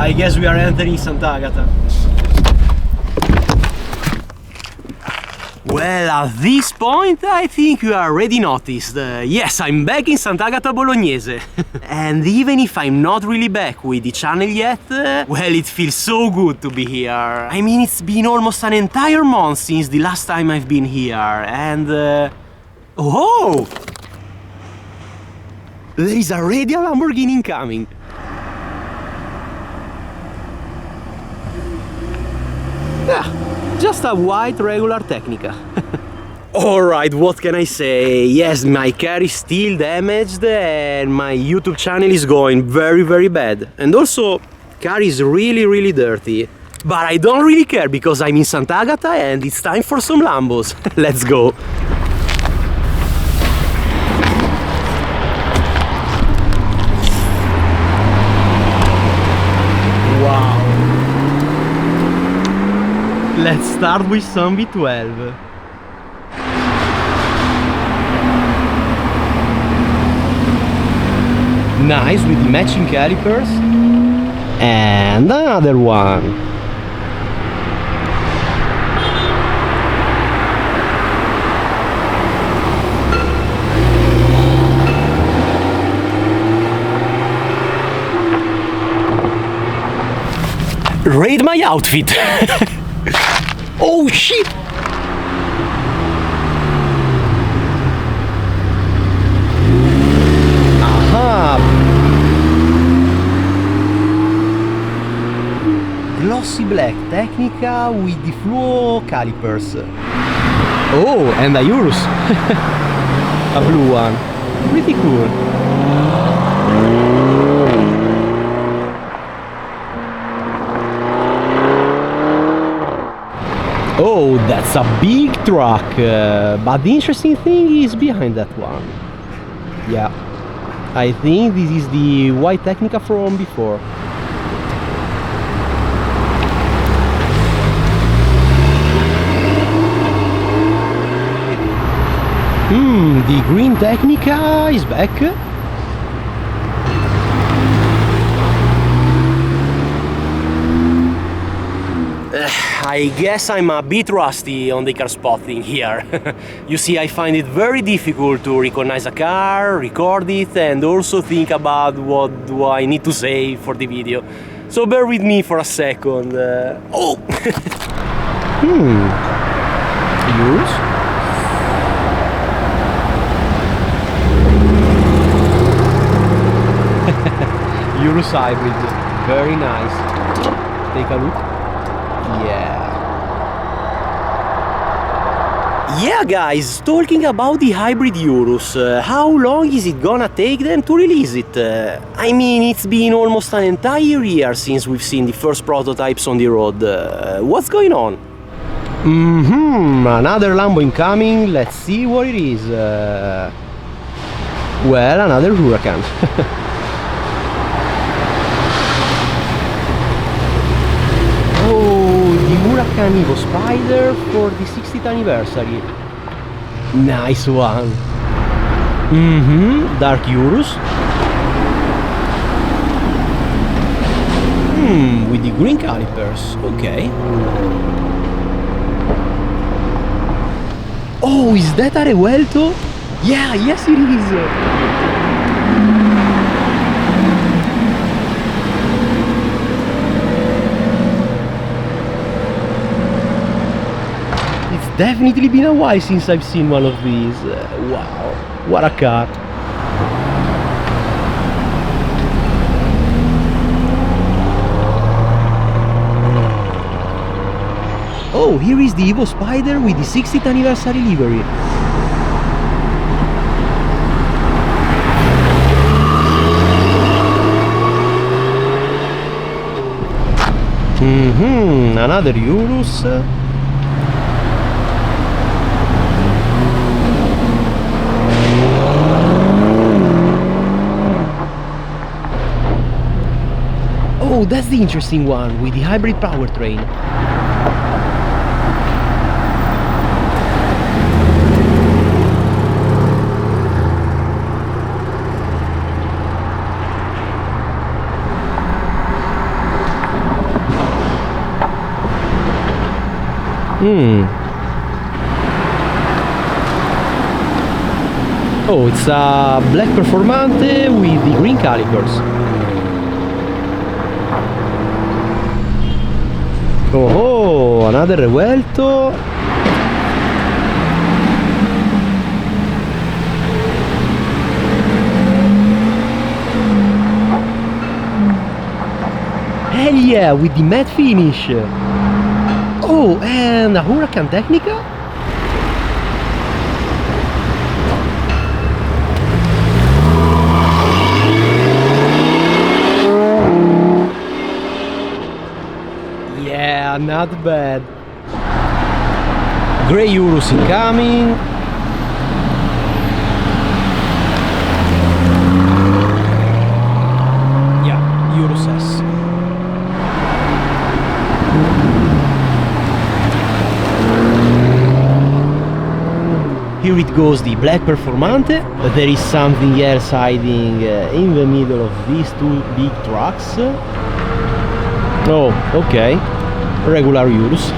I guess we are entering Sant'Agata. Well, at this point, I think you already noticed. Yes, I'm back in Sant'Agata Bolognese. And even if I'm not really back with the channel yet, well, it feels so good to be here. I mean, it's been almost an entire month since the last time I've been here, and... Oh! There is already a Lamborghini incoming. Just a white regular Tecnica. Alright, what can I say? Yes, my car is still damaged and my YouTube channel is going very bad. And also, car is really dirty. But I don't really care because I'm in Sant'Agata and it's time for some Lambos. Let's go. Let's start with some V12. Nice, with the matching calipers. And another one. Rate my outfit. Oh shit! Aha! Glossy black Tecnica with the fluo calipers. Oh, and a Urus. A blue one. Pretty cool. Oh, that's a big truck, but the interesting thing is behind that one. Yeah, I think this is the white Tecnica from before. The green Tecnica is back. I guess I'm a bit rusty on the car spotting here. You see, I find it very difficult to recognize a car, record it, and also think about what do I need to say for the video. So bear with me for a second. Oh! Urus? Urus hybrid, very nice. Take a look. Yeah guys, talking about the hybrid Urus, how long is it gonna take them to release it? I mean, it's been almost an entire year since we've seen the first prototypes on the road. What's going on? Another Lambo incoming, let's see what it is. Well, another Huracan. Huracan Evo Spider for the 60th anniversary. Nice one. Dark Urus. With the green calipers. Okay. Oh, is that a Revuelto? Yeah, yes it is. Definitely been a while since I've seen one of these. Wow, what a car. Oh, here is the Evo Spider with the 60th anniversary livery. Another Urus. Oh, that's the interesting one, with the hybrid powertrain. Oh, it's a black Performante with the green calipers. Oh, another Revuelto. Hell yeah, with the matte finish. Oh, and a Huracan Tecnica? Yeah, not bad. Grey Urus incoming. Yeah, Urus S. Here it goes, the black Performante. There is something else hiding in the middle of these two big trucks. Oh, okay. Regular Urus.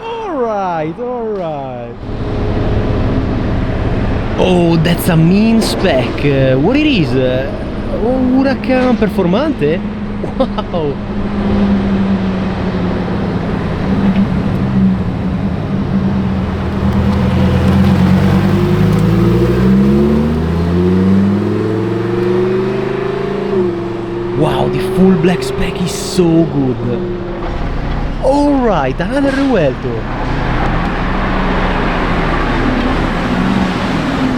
Alright, alright. Oh, that's a mean spec. What it is? Huracan Performante? Wow! Wow, the full black spec is so good. Alright, another Revuelto.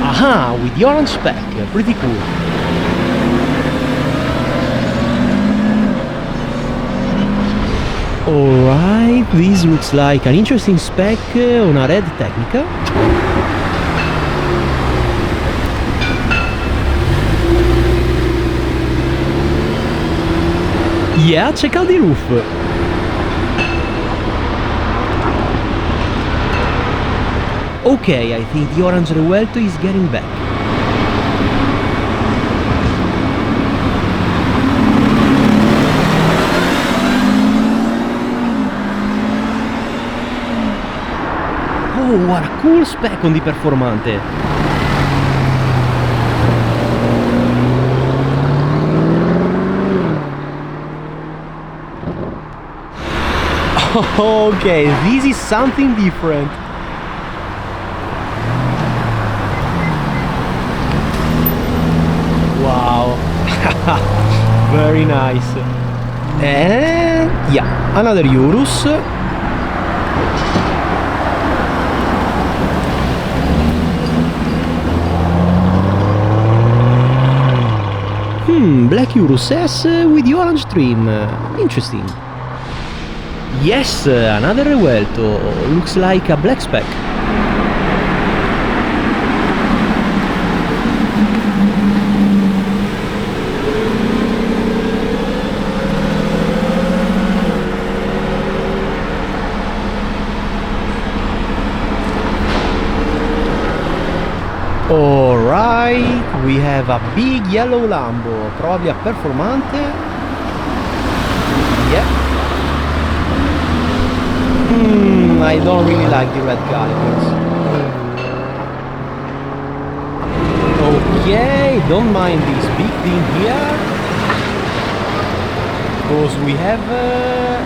Aha, with the orange spec, pretty cool. Alright, this looks like an interesting spec on a red Tecnica. Yeah, check out the roof. Okay, I think the orange Revuelto is getting back. Oh, what a cool spec on the Performante! Okay, this is something different. Wow, very nice. And yeah, another Urus. Black Urus S with the orange trim. Interesting. Yes, another Revuelto. Looks like a black spec. Alright, we have a big yellow Lambo, probably a Performante. Yeah. I don't really like the red calipers. Okay, don't mind this big thing here. Because we have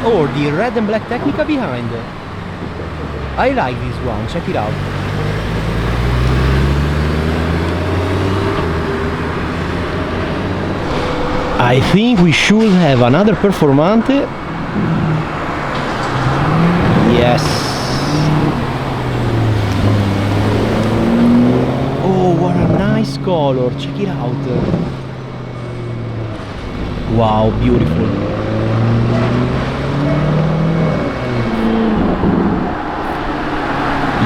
oh, the red and black Tecnica behind. I like this one, check it out. I think we should have another Performante. Yes. Oh, what a nice color, check it out. Wow, beautiful.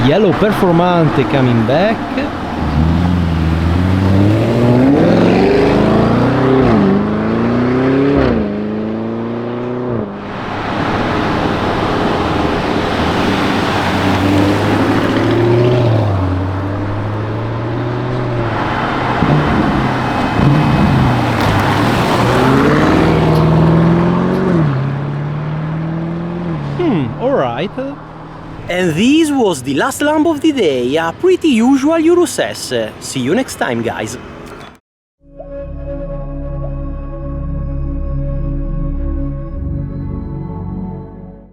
Yellow Performante coming back. right. And this was the last Lambo of the day, a pretty usual Urus S. See you next time, guys.